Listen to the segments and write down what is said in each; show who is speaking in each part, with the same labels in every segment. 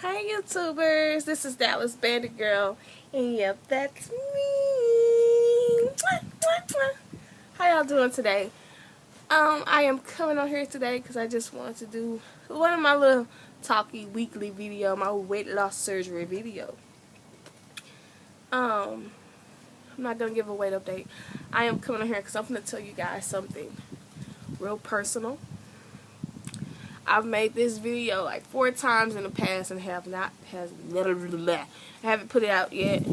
Speaker 1: Hi YouTubers, this is Dallas Bandit Girl, and yep, that's me. Mwah, mwah, mwah. How y'all doing today? I am coming on here today because I just wanted to do one of my little talky weekly video, my weight loss surgery video. I'm not gonna give a weight update. I am coming on here because I'm gonna tell you guys something real personal. I've made this video like 4 times in the past and I haven't put it out yet,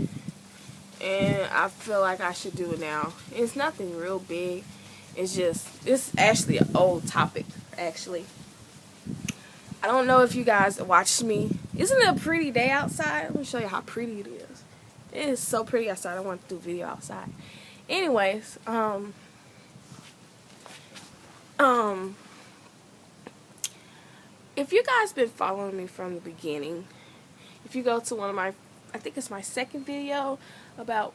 Speaker 1: and I feel like I should do it now. It's nothing real big. It's actually an old topic, actually. I don't know if you guys watched me. Isn't it a pretty day outside? Let me show you how pretty it is. It is so pretty outside. I want to do a video outside. Anyways, if you guys been following me from the beginning, if you go to one of my, I think it's my second video about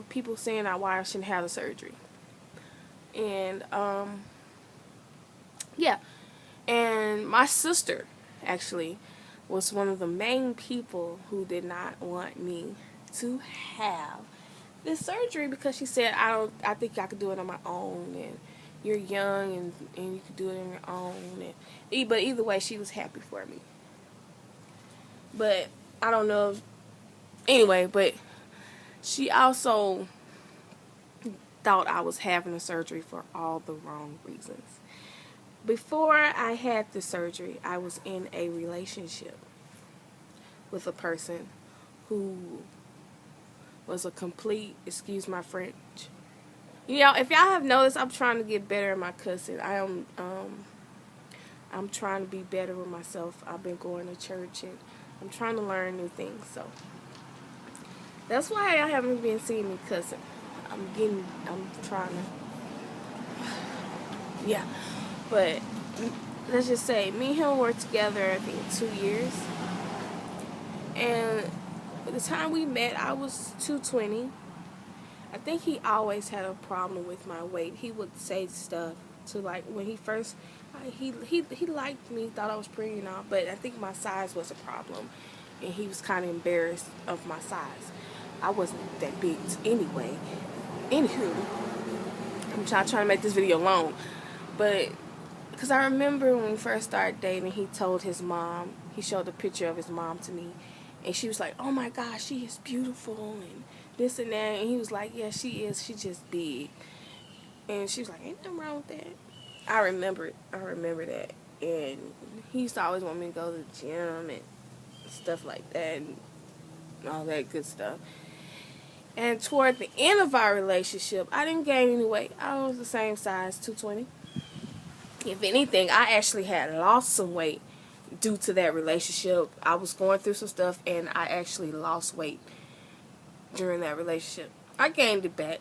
Speaker 1: people saying why I shouldn't have the surgery. And yeah, and my sister actually was one of the main people who did not want me to have this surgery because she said I think I could do it on my own, and you're young and you could do it on your own, but either way she was happy for me. But I don't know anyway, but she also thought I was having the surgery for all the wrong reasons. Before I had the surgery, I was in a relationship with a person who was a complete, excuse my French. You know, if y'all have noticed, I'm trying to get better at my cussing. I'm trying to be better with myself. I've been going to church and I'm trying to learn new things. So that's why I haven't been seeing me cussing. I'm trying to, yeah. But let's just say, me and him were together, I think, 2 years. And by the time we met, I was 220. I think he always had a problem with my weight. He would say stuff to, like, when he first, he liked me, thought I was pretty and all, but I think my size was a problem, and he was kind of embarrassed of my size. I wasn't that big anyway. Anywho, I'm trying to make this video long, but because I remember when we first started dating, he told his mom, he showed a picture of his mom to me, and she was like, oh my gosh, she is beautiful, and this and that, and he was like, yeah, she is, she's just big. And she was like, ain't nothing wrong with that. I remember that. And he used to always want me to go to the gym and stuff like that, and all that good stuff. And toward the end of our relationship, I didn't gain any weight. I was the same size, 220. If anything, I actually had lost some weight due to that relationship. I was going through some stuff, and I actually lost weight during that relationship. I gained it back.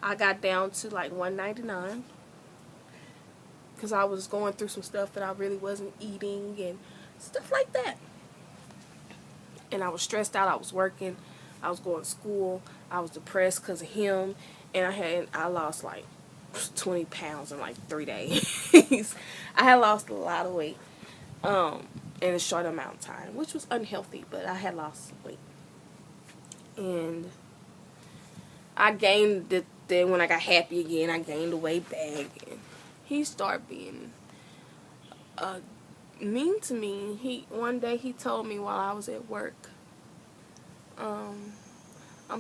Speaker 1: I got down to like 199 because I was going through some stuff that I really wasn't eating and stuff like that. And I was stressed out. I was working. I was going to school. I was depressed because of him, and I lost like 20 pounds in like 3 days. I had lost a lot of weight in a short amount of time, which was unhealthy, but I had lost weight. And I gained it. Then when I got happy again, I gained the weight back. And he started being mean to me. One day he told me while I was at work, I'm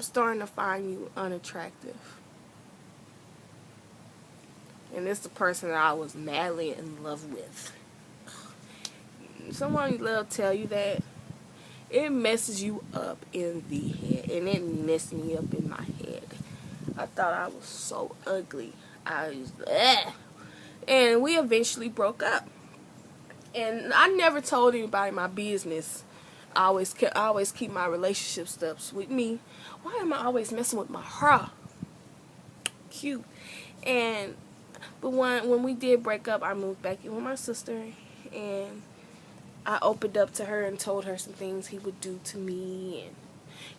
Speaker 1: starting to find you unattractive. And this is the person that I was madly in love with. Someone will tell you that. It messes you up in the head, and it messed me up in my head. I thought I was so ugly. And we eventually broke up. And I never told anybody my business. I always keep my relationship stuff with me. Why am I always messing with my hair? Cute. But when we did break up, I moved back in with my sister, and I opened up to her and told her some things he would do to me,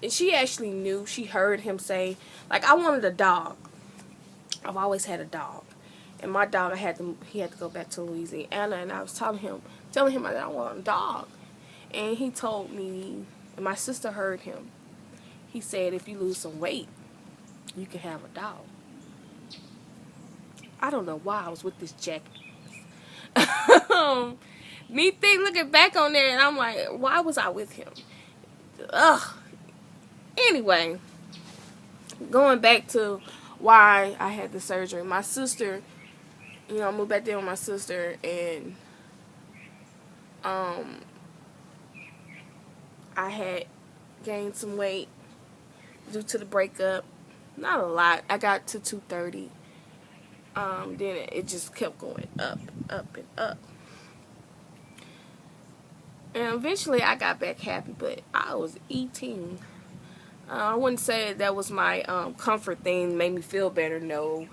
Speaker 1: and she actually knew. She heard him say, like, I wanted a dog. I've always had a dog, and my dog he had to go back to Louisiana, and I was telling him that I want a dog, And he told me, and my sister heard him. He said, if you lose some weight, you can have a dog. I don't know why I was with this jacket. Looking back on that, and I'm like, why was I with him? Ugh. Anyway, going back to why I had the surgery. My sister, I moved back there with my sister, and I had gained some weight due to the breakup. Not a lot. I got to 230. Then it just kept going up, up, and up. And eventually I got back happy, but I was eating. I wouldn't say that was my comfort thing, made me feel better. No,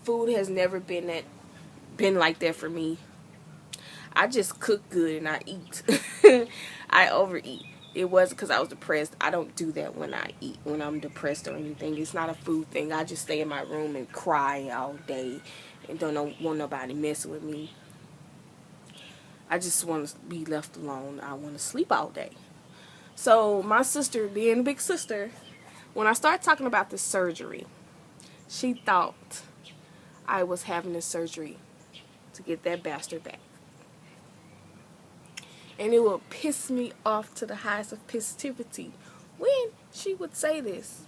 Speaker 1: food has never been like that for me. I just cook good and I eat. I overeat. It wasn't because I was depressed. I don't do that when I eat, when I'm depressed or anything. It's not a food thing. I just stay in my room and cry all day and don't want nobody messing with me. I just want to be left alone. I want to sleep all day. So my sister, being a big sister, when I started talking about the surgery, she thought I was having the surgery to get that bastard back. And it would piss me off to the highest of positivity when she would say this.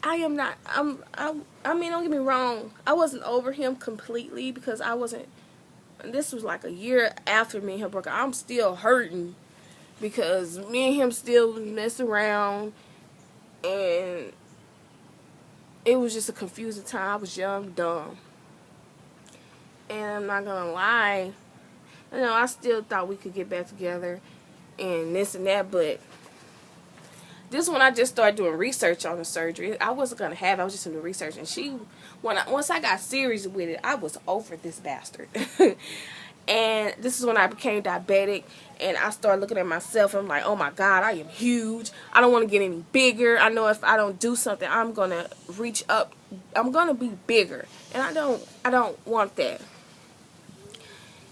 Speaker 1: I mean, don't get me wrong. I wasn't over him completely because I wasn't. This was like a year after me and him broke up. I'm still hurting because me and him still mess around, and it was just a confusing time. I was young, dumb, and I'm not gonna lie. I still thought we could get back together and this and that, but this when I just started doing research on the surgery. I wasn't going to have it. I was just doing research. And once I got serious with it, I was over this bastard. And this is when I became diabetic. And I started looking at myself. And I'm like, oh my God, I am huge. I don't want to get any bigger. I know if I don't do something, I'm going to reach up. I'm going to be bigger. And I don't want that.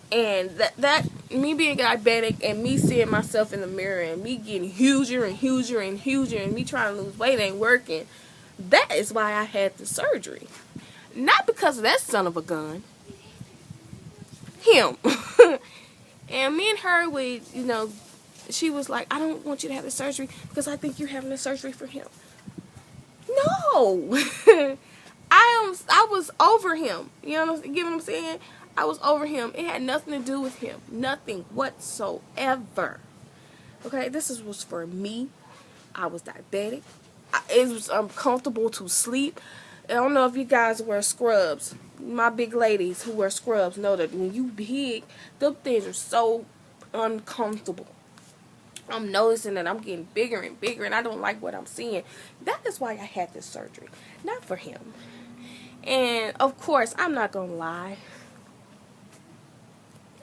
Speaker 1: And that me being diabetic and me seeing myself in the mirror and me getting huger and huger and huger and me trying to lose weight ain't working. That is why I had the surgery. Not because of that son of a gun. Him. And me and her she was like, I don't want you to have the surgery because I think you're having the surgery for him. No. I was over him. You know what I'm saying? I was over him. It had nothing to do with him. Nothing whatsoever. Okay, was for me. I was diabetic. It was uncomfortable to sleep. I don't know if you guys wear scrubs. My big ladies who wear scrubs know that when you big, them things are so uncomfortable. I'm noticing that I'm getting bigger and bigger, and I don't like what I'm seeing. That is why I had this surgery. Not for him. And, of course, I'm not going to lie.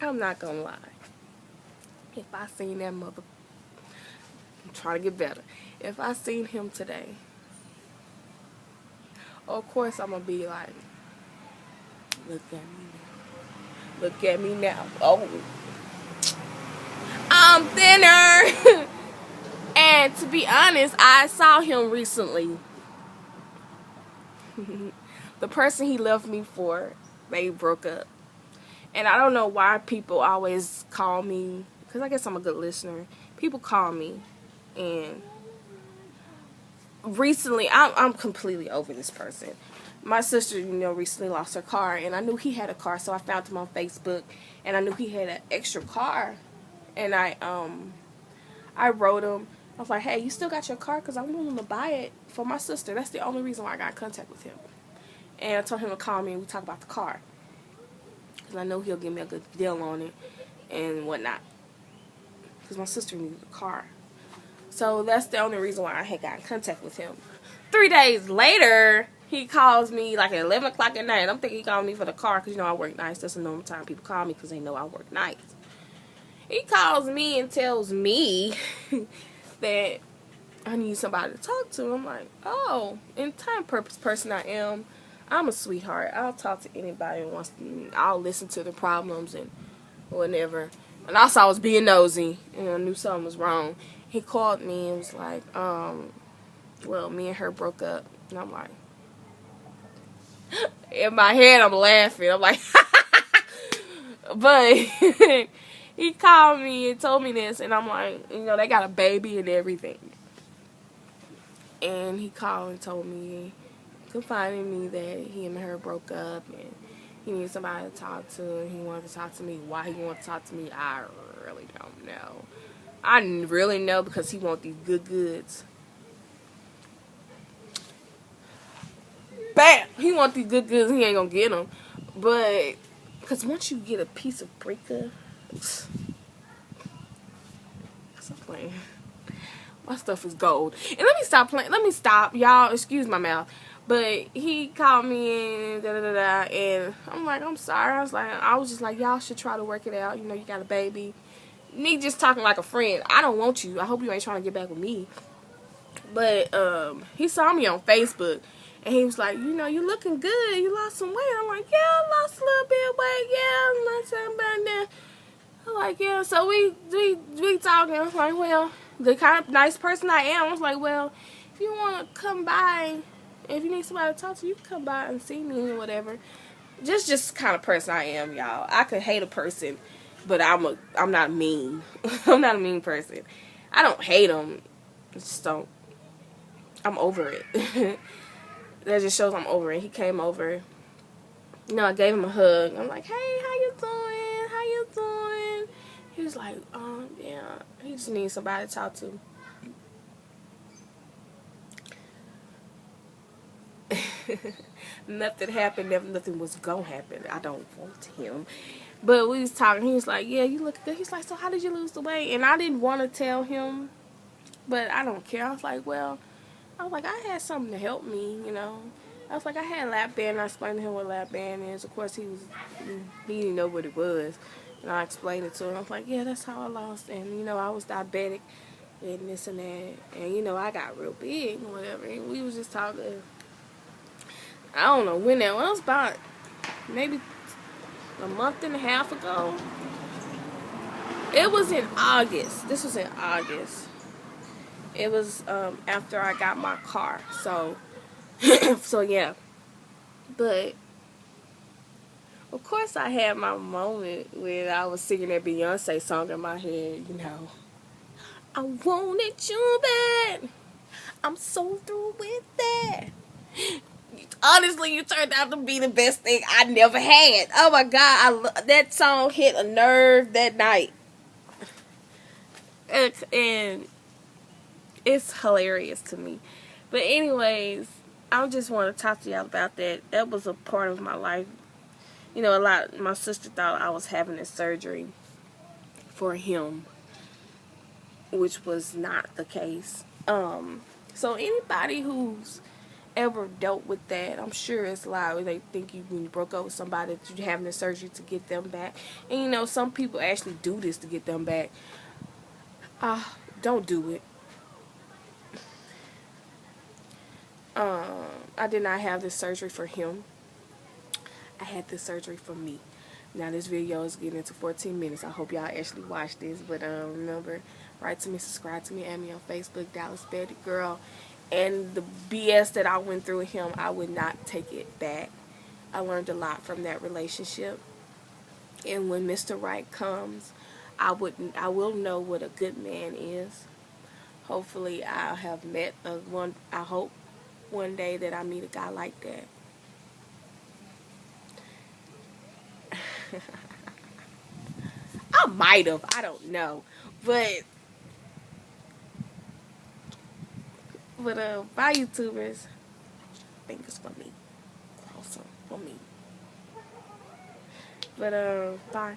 Speaker 1: I'm not gonna lie. If I seen that mother, I'm trying to get better. If I seen him today, of course I'm gonna be like, look at me now. Look at me now. Oh, I'm thinner. And to be honest, I saw him recently. The person he left me for, they broke up. And I don't know why people always call me, because I guess I'm a good listener. People call me, and recently, I'm completely over this person. My sister, recently lost her car, and I knew he had a car, so I found him on Facebook, and I knew he had an extra car, and I wrote him. I was like, hey, you still got your car? Because I'm willing to buy it for my sister. That's the only reason why I got in contact with him. And I told him to call me, and we talked about the car. Because I know he'll give me a good deal on it and whatnot. Because my sister needed a car. So that's the only reason why I had got in contact with him. 3 days later, he calls me like at 11 o'clock at night. I'm thinking he called me for the car because, I work nights. That's a normal time people call me because they know I work nights. He calls me and tells me that I need somebody to talk to. I'm like, oh, in time purpose person I am. I'm a sweetheart. I'll talk to anybody who wants to. I'll listen to the problems and whatever. And also I was being nosy and I knew something was wrong. He called me and was like, well, me and her broke up. And I'm like, in my head I'm laughing. I'm like, but he called me and told me this, and I'm like, you know, they got a baby and everything. And he called and told me, confiding me that he and her broke up and he needed somebody to talk to, and he wanted to talk to me. Why he wanted to talk to me, I really don't know. I really know because he wants these good goods. Bam! He wants these good goods, he ain't gonna get them. But, because once you get a piece of breaker, stop playing. My stuff is gold. And let me stop playing. Let me stop. Y'all, excuse my mouth. But he called me and da-da-da-da. And I'm like, I'm sorry. I was just like, y'all should try to work it out. You know, you got a baby. Me just talking like a friend. I don't want you. I hope you ain't trying to get back with me. But he saw me on Facebook. And he was like, you know, you looking good. You lost some weight. I'm like, yeah, I lost a little bit of weight. Yeah, I'm not saying about that. I'm like, yeah. So we talking. I was like, well, the kind of nice person I am, I was like, well, if you want to come by, if you need somebody to talk to, you can come by and see me or whatever. Just the kind of person I am, y'all. I could hate a person, but I'm not mean. I'm not a mean person. I don't hate them. I just don't. I'm over it. That just shows I'm over it. He came over. You know, I gave him a hug. I'm like, hey, how you doing? How you doing? He was like, yeah, he just needs somebody to talk to. Nothing happened. Nothing was gonna happen. I don't want him. But we was talking. He was like, yeah, you look good. He's like, so how did you lose the weight? And I didn't want to tell him, but I don't care. I was like, well, I had something to help me, you know. I was like, I had a lap band. I explained to him what a lap band is. Of course, he didn't know what it was. And I explained it to him. I was like, yeah, that's how I lost. And, you know, I was diabetic and this and that. And, you know, I got real big and whatever. And we was just talking. I don't know when that was, about maybe a month and a half ago. It was in August. This was in August. It was after I got my car. So, so yeah. But of course, I had my moment when I was singing that Beyonce song in my head, you know. I wanted you bad. I'm so through with that. Honestly, you turned out to be the best thing I never had. Oh my God, that song hit a nerve that night. And it's hilarious to me. But anyways, I just want to talk to y'all about that. That was a part of my life. You know, my sister thought I was having a surgery for him, which was not the case. So anybody who's ever dealt with that, I'm sure it's a lot where they think when you broke up with somebody that you're having a surgery to get them back. And you know, some people actually do this to get them back. Don't do it. I did not have this surgery for him. I had this surgery for me. Now this video is getting into 14 minutes. I hope y'all actually watch this. But remember, write to me, subscribe to me, add me on Facebook, Dallas Betty Girl. And the BS that I went through with him, I would not take it back. I learned a lot from that relationship. And when Mr. Right comes, I will know what a good man is. Hopefully I'll have met I hope one day that I meet a guy like that. I might have. I don't know. But bye YouTubers. I think it's for me. Also for me. But bye.